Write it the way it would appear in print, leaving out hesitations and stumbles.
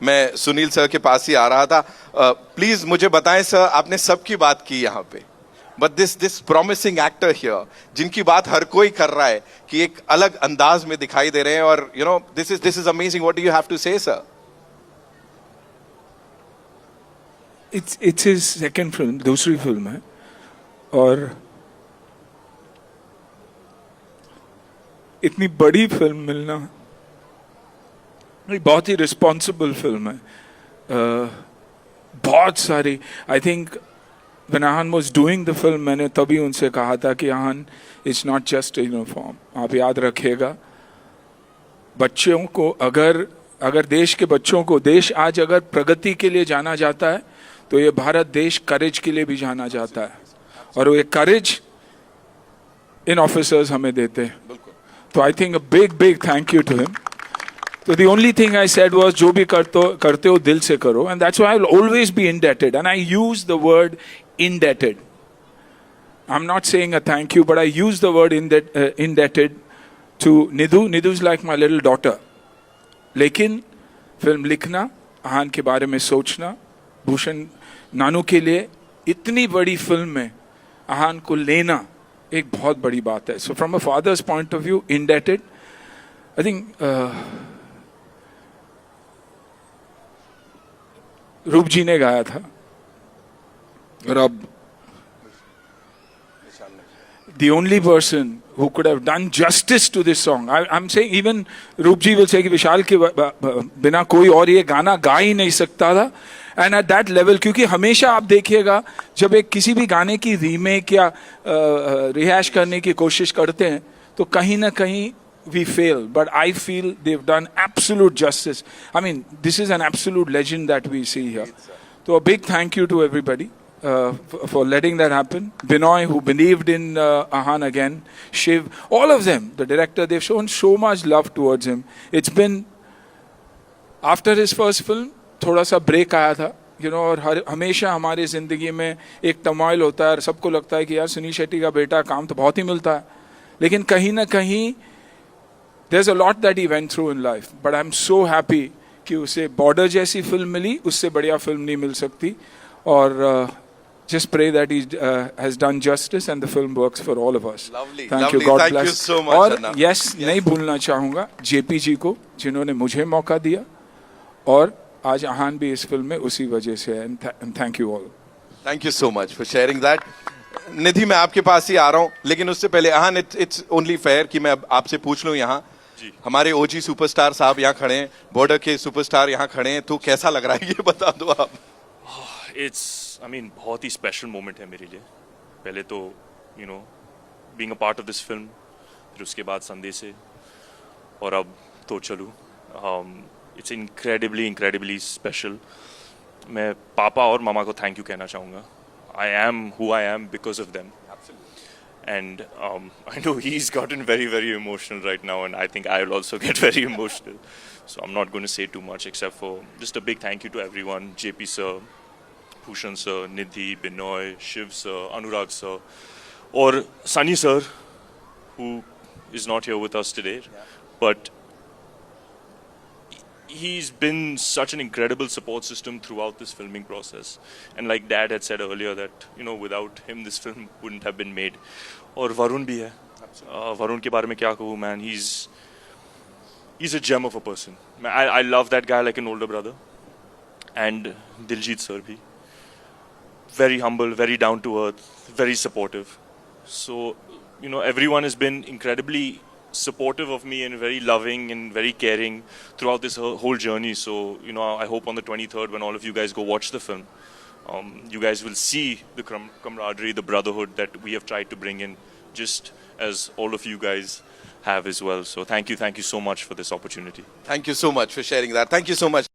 मैं सुनील सर के पास ही आ रहा था। प्लीज मुझे बताएं सर, आपने सबकी बात की यहाँ पे, but this promising actor here, जिनकी बात हर कोई कर रहा है कि एक अलग अंदाज में दिखाई दे रहे हैं, और you know this is amazing, what do you have to say sir? It's his second film, दूसरी फिल्म है, और इतनी बड़ी फिल्म मिलना, बहुत ही रिस्पॉन्सिबल फिल्म है। बहुत सारी, I think when Ahan was doing the film, मैंने तभी उनसे कहा था कि Ahan, it's not just a uniform, आप याद रखिएगा बच्चों को, अगर देश के बच्चों को, देश आज अगर प्रगति के लिए जाना जाता है तो ये भारत देश करेज के लिए भी जाना जाता है, और ये करेज इन ऑफिसर्स हमें देते हैं। तो I think a big thank you to him. So the only thing I said was, जो भी करते हो दिल से करो, and that's why I will always be indebted, and I use the word indebted. I'm not saying a thank you, but I use the word indebted to Nidhu. Nidhu is like my little daughter. लेकिन film लिखना, आहान के बारे में सोचना, भूषण नानू के लिए इतनी बड़ी फिल्म में आहान को लेना एक बहुत बड़ी बात है। So from a father's point of view, indebted. I think रूप जी ने गाया था, और अब the only person who could have done justice to this song, I'm saying even रूप जी will say कि विशाल के बिना कोई और ये गाना गा ही नहीं सकता था, and at that level, क्योंकि हमेशा आप देखिएगा जब एक किसी भी गाने की रीमेक या रिहैश करने की कोशिश करते हैं तो कहीं ना कहीं we fail, but I feel they've done absolute justice. I mean, this is an absolute legend that we see here. So a big thank you to everybody for letting that happen. Binoy, who believed in Ahan again, Shiv, all of them, the director, they've shown so much love towards him. It's been, after his first film, थोड़ा सा break आया था, you know, और हमेशा हमारी जिंदगी में एक टर्मोइल होता है, और सबको लगता है कि यार सुनील शेट्टी का बेटा, काम तो बहुत ही मिलता है, लेकिन कहीं ना कहीं there's a lot that he went through in life, but I'm so happy कि उसे बॉर्डर जैसी फिल्म मिली, उससे बढ़िया फिल्म नहीं मिल सकती, और just pray that he has done justice and the film works for all of us. Lovely, thank lovely. you, God thank bless. you so much, और Anna. yes, नहीं भूलना चाहूँगा जेपी जी को, जिन्होंने मुझे मौका दिया, और आज आहान भी इस फिल्म में उसी वजह से है, and thank you all. Thank you so much for sharing that. निधि, मैं आपके पास ही आ रहा हूँ, लेकिन उससे पहले आहान, it's only fair कि मैं आपसे पूछ लूँ, यहाँ हमारे ओजी सुपरस्टार साहब यहाँ खड़े हैं, बॉर्डर के सुपरस्टार यहाँ खड़े हैं, तो कैसा लग रहा है ये बता दो आप। बहुत ही स्पेशल मोमेंट है मेरे लिए। पहले तो being a part of this film, फिर उसके बाद संदेश है, और अब तो चलूँ। It's incredibly special. मैं पापा और मामा को थैंक यू कहना चाहूँगा। I am who I am because of them. And I know he's gotten very emotional right now, and I think I will also get very emotional. So I'm not going to say too much, except for just a big thank you to everyone: JP sir, Bhushan sir, Nidhi, Binoy, Shiv sir, Anurag sir, or Sunny sir, who is not here with us today. But he's been such an incredible support system throughout this filming process, and like Dad had said earlier that without him this film wouldn't have been made. और वरुण भी है। वरुण के बारे में क्या कहूँ, man, he's a gem of a person. I love that guy like an older brother. And Diljit sir भी, very humble, very down to earth, very supportive. So everyone has been incredibly supportive of me and very loving and very caring throughout this whole journey. So I hope on the 23rd, when all of you guys go watch the film, you guys will see the camaraderie, the brotherhood that we have tried to bring in, just as all of you guys have as well. So thank you so much for this opportunity. Thank you so much for sharing that. Thank you so much.